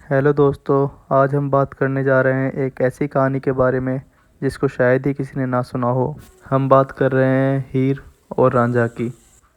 Hello दोस्तों। आज हम बात करने जा रहे हैं एक ऐसी कहानी के बारे में जिसको शायद ही किसी ने ना सुना हो। हम बात कर रहे हैं हीर और रांझा की।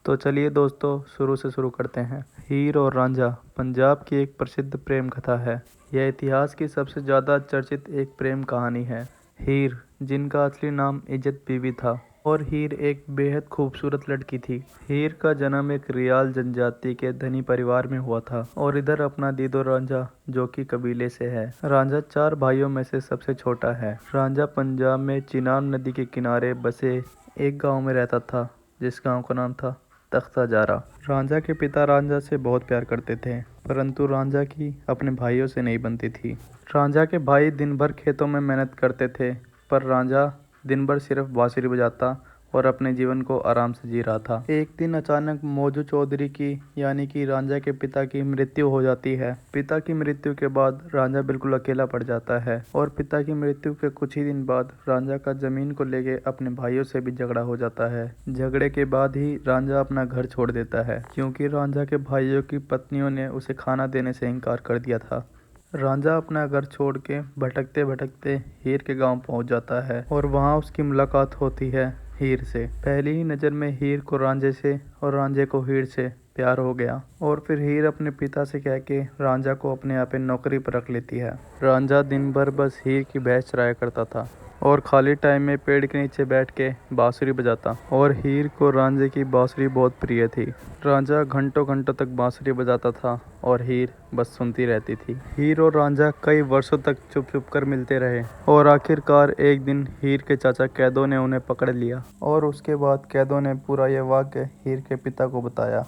तो चलिए दोस्तों, शुरू से शुरू करते हैं। हीर और रांझा पंजाब की एक प्रसिद्ध प्रेम कथा है। यह इतिहास की सबसे ज़्यादा चर्चित एक प्रेम कहानी है। हीर, जिनका असली नाम इज्जत बीवी था, और हीर एक बेहद खूबसूरत लड़की थी। हीर का जन्म एक रियाल जनजाति के धनी परिवार में हुआ था, और इधर अपना दीदो रांझा, जो कि कबीले से है। रांझा 4 भाइयों में से सबसे छोटा है। रांझा पंजाब में चिनाब नदी के किनारे बसे एक गांव में रहता था, जिस गांव का नाम था तख्ता जारा। रांझा के पिता रांझा से बहुत प्यार करते थे, परंतु रांझा की अपने भाइयों से नहीं बनती थी। रांझा के भाई दिन भर खेतों में मेहनत करते थे, पर रांझा दिन भर सिर्फ बांसुरी बजाता और अपने जीवन को आराम से जी रहा था। एक दिन अचानक मौजू चौधरी की, यानी कि रांझा के पिता की मृत्यु हो जाती है। पिता की मृत्यु के बाद रांझा बिल्कुल अकेला पड़ जाता है, और पिता की मृत्यु के कुछ ही दिन बाद रांझा का जमीन को लेके अपने भाइयों से भी झगड़ा हो जाता है। झगड़े के बाद ही रांझा अपना घर छोड़ देता है, क्योंकि रांझा के भाइयों की पत्नियों ने उसे खाना देने से इनकार कर दिया था। रांझा अपना घर छोड़ के भटकते भटकते हीर के गांव पहुंच जाता है, और वहां उसकी मुलाकात होती है हीर से। पहली ही नज़र में हीर को रांझे से और रांझे को हीर से प्यार हो गया, और फिर हीर अपने पिता से कह के रांझा को अपने यहाँ पे नौकरी पर रख लेती है। रांझा दिन भर बस हीर की भैंस चराया करता था, और खाली टाइम में पेड़ के नीचे बैठ के बांसुरी बजाता, और हीर को रांझे की बांसुरी बहुत प्रिय थी। रांझा घंटों घंटों तक बांसुरी बजाता था, और हीर बस सुनती रहती थी। हीर और रांझा कई वर्षों तक चुप चुप कर मिलते रहे, और आखिरकार एक दिन हीर के चाचा कैदो ने उन्हें पकड़ लिया, और उसके बाद कैदो ने पूरा यह वाक़या हीर के पिता को बताया।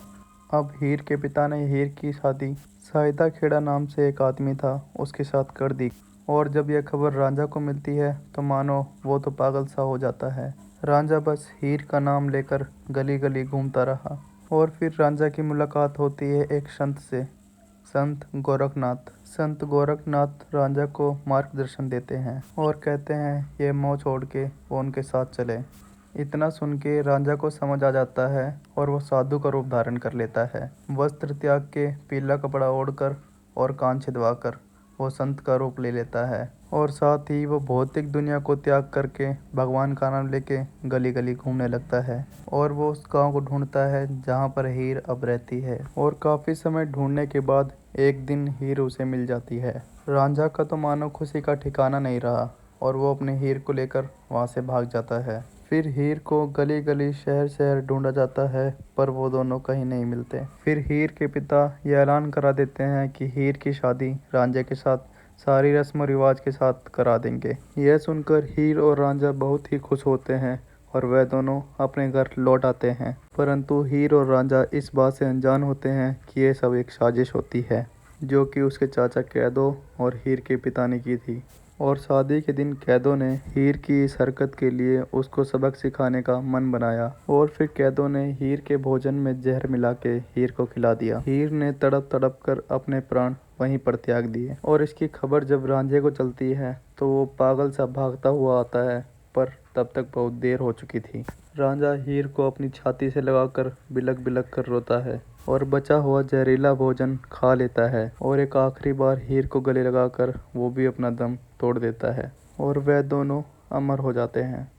अब हीर के पिता ने हीर की शादी साहिदा खेड़ा नाम से एक आदमी था उसके साथ कर दी, और जब यह खबर रांझा को मिलती है तो मानो वो तो पागल सा हो जाता है। रांझा बस हीर का नाम लेकर गली गली घूमता रहा, और फिर रांझा की मुलाकात होती है एक संत से, संत गोरखनाथ। संत गोरखनाथ रांझा को मार्गदर्शन देते हैं और कहते हैं ये मोह छोड़ के वो उनके साथ चले। इतना सुन के रांझा को समझ आ जाता है, और वो साधु का रूप धारण कर लेता है। वस्त्र त्याग के पीला कपड़ा ओढ़कर और कान छिदवा कर वो संत का रूप ले लेता है, और साथ ही वो भौतिक दुनिया को त्याग करके भगवान का नाम लेके गली गली घूमने लगता है, और वो उस गांव को ढूंढता है जहां पर हीर अब रहती है। और काफ़ी समय ढूंढने के बाद एक दिन हीर उसे मिल जाती है। रांझा का तो मानो खुशी का ठिकाना नहीं रहा, और वो अपने हीर को लेकर वहां से भाग जाता है। फिर हीर को गली गली शहर शहर ढूंढा जाता है, पर वो दोनों कहीं नहीं मिलते। फिर हीर के पिता यह ऐलान करा देते हैं कि हीर की शादी रांझे के साथ सारी रस्म रिवाज के साथ करा देंगे। यह सुनकर हीर और रांझा बहुत ही खुश होते हैं, और वह दोनों अपने घर लौट आते हैं। परंतु हीर और रांझा इस बात से अनजान होते हैं कि यह सब एक साजिश होती है, जो कि उसके चाचा कैदो और हीर के पिता ने की थी। और शादी के दिन कैदो ने हीर की इस हरकत के लिए उसको सबक सिखाने का मन बनाया, और फिर कैदो ने हीर के भोजन में जहर मिला के हीर को खिला दिया। हीर ने तड़प तड़प कर अपने प्राण वहीं पर त्याग दिए, और इसकी खबर जब रांझे को चलती है तो वो पागल सा भागता हुआ आता है, पर तब तक बहुत देर हो चुकी थी। रांझा हीर को अपनी छाती से लगाकर बिलख बिलख कर रोता है, और बचा हुआ जहरीला भोजन खा लेता है, और एक आखिरी बार हीर को गले लगाकर वो भी अपना दम तोड़ देता है, और वह दोनों अमर हो जाते हैं।